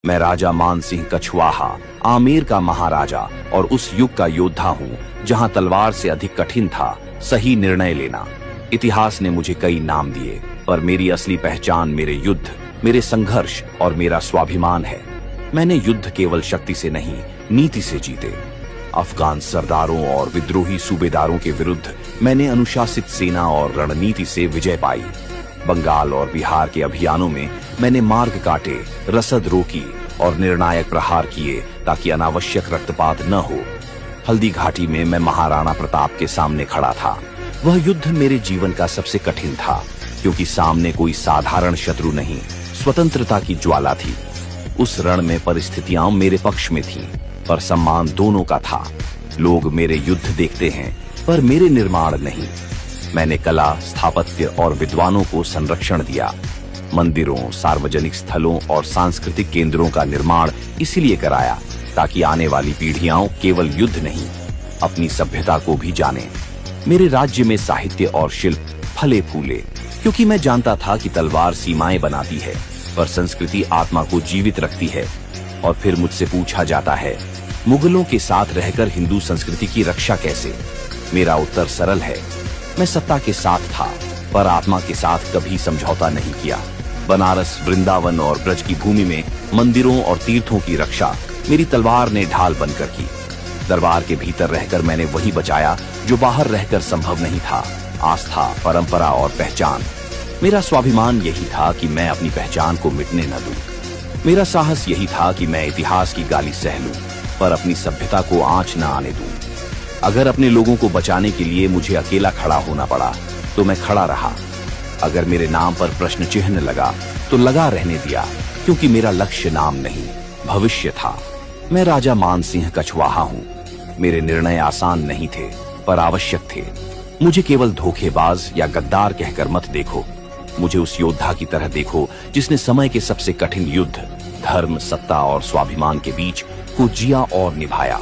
मैं राजा मान सिंह कछवाहा, आमेर का महाराजा और उस युग का योद्धा हूँ जहाँ तलवार से अधिक कठिन था सही निर्णय लेना। इतिहास ने मुझे कई नाम दिए, पर मेरी असली पहचान मेरे युद्ध, मेरे संघर्ष और मेरा स्वाभिमान है। मैंने युद्ध केवल शक्ति से नहीं, नीति से जीते। अफगान सरदारों और विद्रोही सूबेदारों के विरुद्ध मैंने अनुशासित सेना और रणनीति से विजय पाई। बंगाल और बिहार के अभियानों में मैंने मार्ग काटे, रसद रोकी और निर्णायक प्रहार किए ताकि अनावश्यक रक्तपात न हो। हल्दी घाटी में मैं महाराणा प्रताप के सामने खड़ा था। वह युद्ध मेरे जीवन का सबसे कठिन था, क्योंकि सामने कोई साधारण शत्रु नहीं, स्वतंत्रता की ज्वाला थी। उस रण में परिस्थितियां मेरे पक्ष में थीं, पर सम्मान दोनों का था। लोग मेरे युद्ध देखते हैं, पर मेरे निर्माण नहीं। मैंने कला, स्थापत्य और विद्वानों को संरक्षण दिया। मंदिरों, सार्वजनिक स्थलों और सांस्कृतिक केंद्रों का निर्माण इसलिए कराया ताकि आने वाली पीढ़ियां केवल युद्ध नहीं, अपनी सभ्यता को भी जाने। मेरे राज्य में साहित्य और शिल्प फले फूले, क्योंकि मैं जानता था कि तलवार सीमाएं बनाती है, पर संस्कृति आत्मा को जीवित रखती है। और फिर मुझसे पूछा जाता है, मुगलों के साथ रहकर हिंदू संस्कृति की रक्षा कैसे? मेरा उत्तर सरल है, मैं सत्ता के साथ था, पर आत्मा के साथ कभी समझौता नहीं किया। बनारस, वृंदावन और ब्रज की भूमि में मंदिरों और तीर्थों की रक्षा मेरी तलवार ने ढाल बनकर की। दरबार के भीतर रहकर मैंने वही बचाया जो बाहर रहकर संभव नहीं था, आस्था, परंपरा और पहचान। मेरा स्वाभिमान यही था कि मैं अपनी पहचान को मिटने न दूं। मेरा साहस यही था कि मैं इतिहास की गाली सह लूं, पर अपनी सभ्यता को आंच न आने दूं। अगर अपने लोगों को बचाने के लिए मुझे अकेला खड़ा होना पड़ा, तो मैं खड़ा रहा। अगर मेरे नाम पर प्रश्न चिन्ह लगा, तो लगा रहने दिया, क्योंकि मेरा लक्ष्य नाम नहीं, भविष्य था। मैं राजा मान सिंह कछवाहा हूँ। मेरे निर्णय आसान नहीं थे, पर आवश्यक थे। मुझे केवल धोखेबाज या गद्दार कहकर मत देखो। मुझे उस योद्धा की तरह देखो जिसने समय के सबसे कठिन युद्ध, धर्म, सत्ता और स्वाभिमान के बीच को जिया और निभाया।